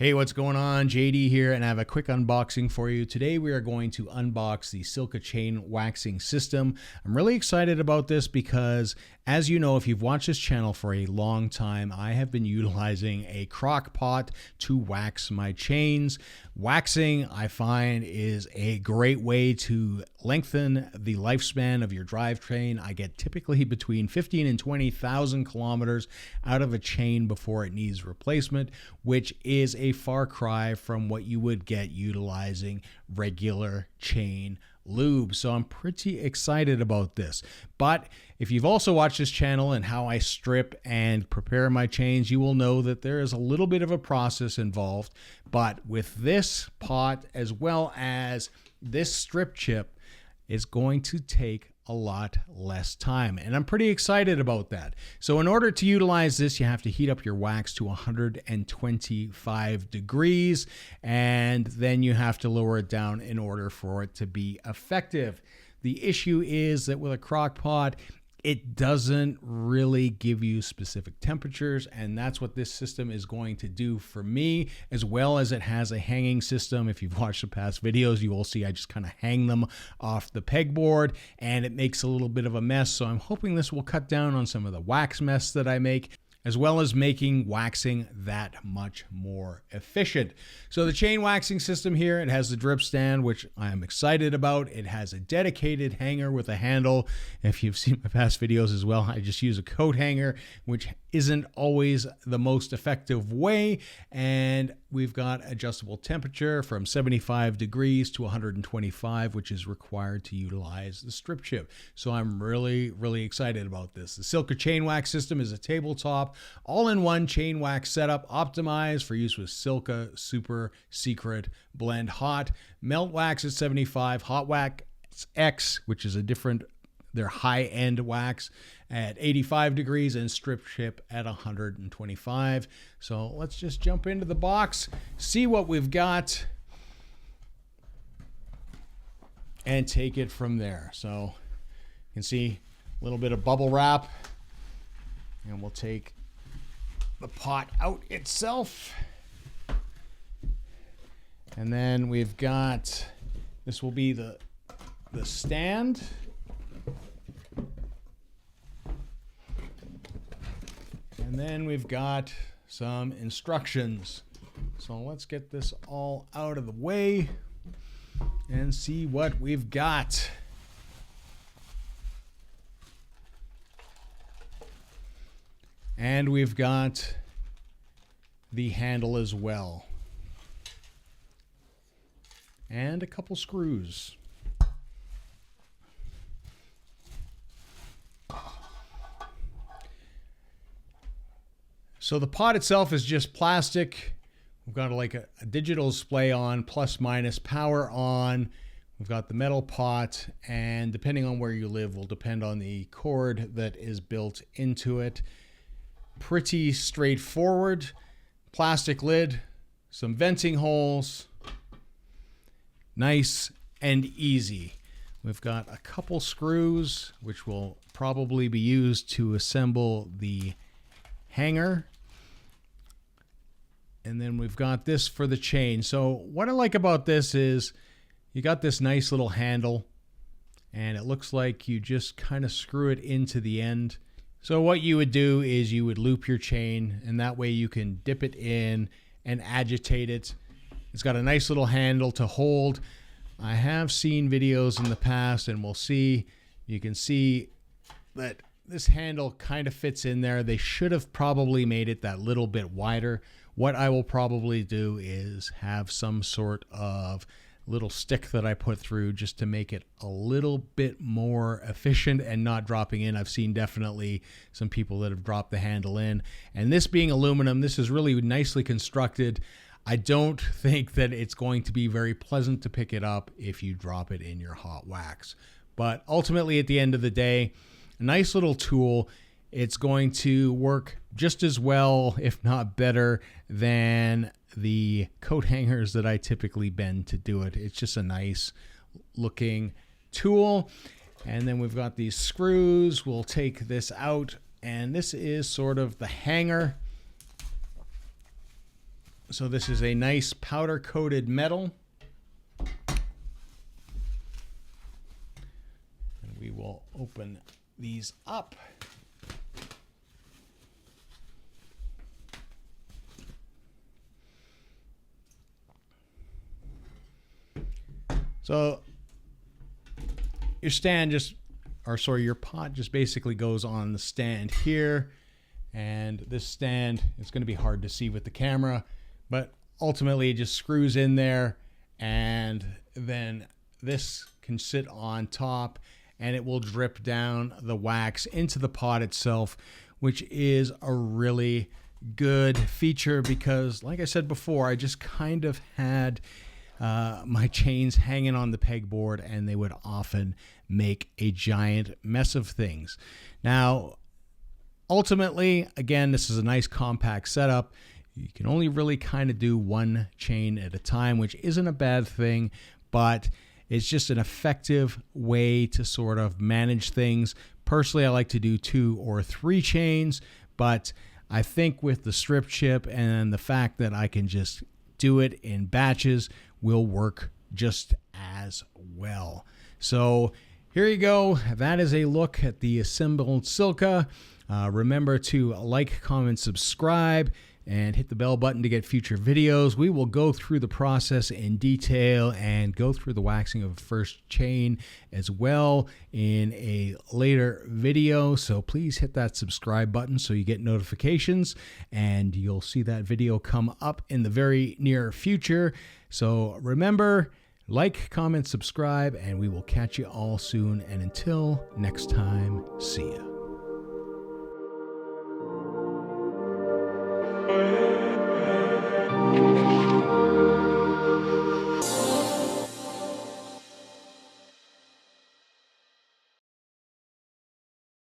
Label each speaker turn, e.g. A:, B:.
A: Hey, what's going on? JD here, and I have a quick unboxing for you. Today we are going to unbox the SILCA Chain Waxing System. I'm really excited about this because, as you know, if you've watched this channel for a long time, I have been utilizing a crock pot to wax my chains. Waxing, I find, is a great way to lengthen the lifespan of your drivetrain. I get typically between 15 and 20,000 kilometers out of a chain before it needs replacement, which is a far cry from what you would get utilizing regular chain lube. So I'm pretty excited about this. But if you've also watched this channel and how I strip and prepare my chains, you will know that there is a little bit of a process involved. But with this pot, as well as this strip chip, is going to take a lot less time, and I'm pretty excited about that. So in order to utilize this, you have to heat up your wax to 125 degrees, and then you have to lower it down in order for it to be effective. The issue is that with a crock pot, it doesn't really give you specific temperatures, and that's what this system is going to do for me, as well as it has a hanging system. If you've watched the past videos, you will see I just kind of hang them off the pegboard, and it makes a little bit of a mess. So I'm hoping this will cut down on some of the wax mess that I make, as well as making waxing that much more efficient. So the chain waxing system here, it has the drip stand, which I am excited about. It has a dedicated hanger with a handle. If you've seen my past videos as well, I just use a coat hanger, which isn't always the most effective way. And we've got adjustable temperature from 75 degrees to 125, which is required to utilize the strip chip. So I'm really excited about this. The SILCA Chain Wax System is a tabletop, all-in-one chain wax setup optimized for use with SILCA Super Secret Blend Hot. Melt wax at 75, Hot Wax X, which is a different, their high-end wax, at 85 degrees, and strip chip at 125. So let's just jump into the box, see what we've got, and take it from there. So you can see a little bit of bubble wrap, and we'll take the pot out itself. And then we've got, this will be the stand. And then we've got some instructions. So let's get this all out of the way and see what we've got. And we've got the handle as well, and a couple screws. So the pot itself is just plastic. We've got like a digital display on, plus minus power on. We've got the metal pot, and depending on where you live will depend on the cord that is built into it. Pretty straightforward. Plastic lid, some venting holes. Nice and easy. We've got a couple screws, which will probably be used to assemble the hanger. And then we've got this for the chain. So what I like about this is you got this nice little handle, and it looks like you just kind of screw it into the end. So what you would do is you would loop your chain, and that way you can dip it in and agitate it. It's got a nice little handle to hold. I have seen videos in the past, and we'll see, you can see that this handle kind of fits in there. They should have probably made it that little bit wider. What I will probably do is have some sort of little stick that I put through just to make it a little bit more efficient and not dropping in. I've seen definitely some people that have dropped the handle in. And this being aluminum, this is really nicely constructed. I don't think that it's going to be very pleasant to pick it up if you drop it in your hot wax. But ultimately, at the end of the day, a nice little tool. It's going to work just as well, if not better, than the coat hangers that I typically bend to do it. It's just a nice looking tool. And then we've got these screws. We'll take this out, and this is sort of the hanger. So this is a nice powder coated metal. And we will open these up. So your stand your pot just basically goes on the stand here. And this stand, it's going to be hard to see with the camera, but ultimately it just screws in there, and then this can sit on top and it will drip down the wax into the pot itself, which is a really good feature because, like I said before, I just kind of had my chains hanging on the pegboard, and they would often make a giant mess of things. Now, ultimately, again, this is a nice compact setup. You can only really kind of do one chain at a time, which isn't a bad thing, but it's just an effective way to sort of manage things. Personally, I like to do 2 or 3 chains, but I think with the strip chip and the fact that I can just do it in batches will work just as well. So here you go. That is a look at the assembled SILCA. Remember to like, comment, subscribe, and hit the bell button to get future videos. We will go through the process in detail and go through the waxing of first chain as well in a later video. So please hit that subscribe button so you get notifications, and you'll see that video come up in the very near future. So remember, like, comment, subscribe, and we will catch you all soon. And until next time, see ya.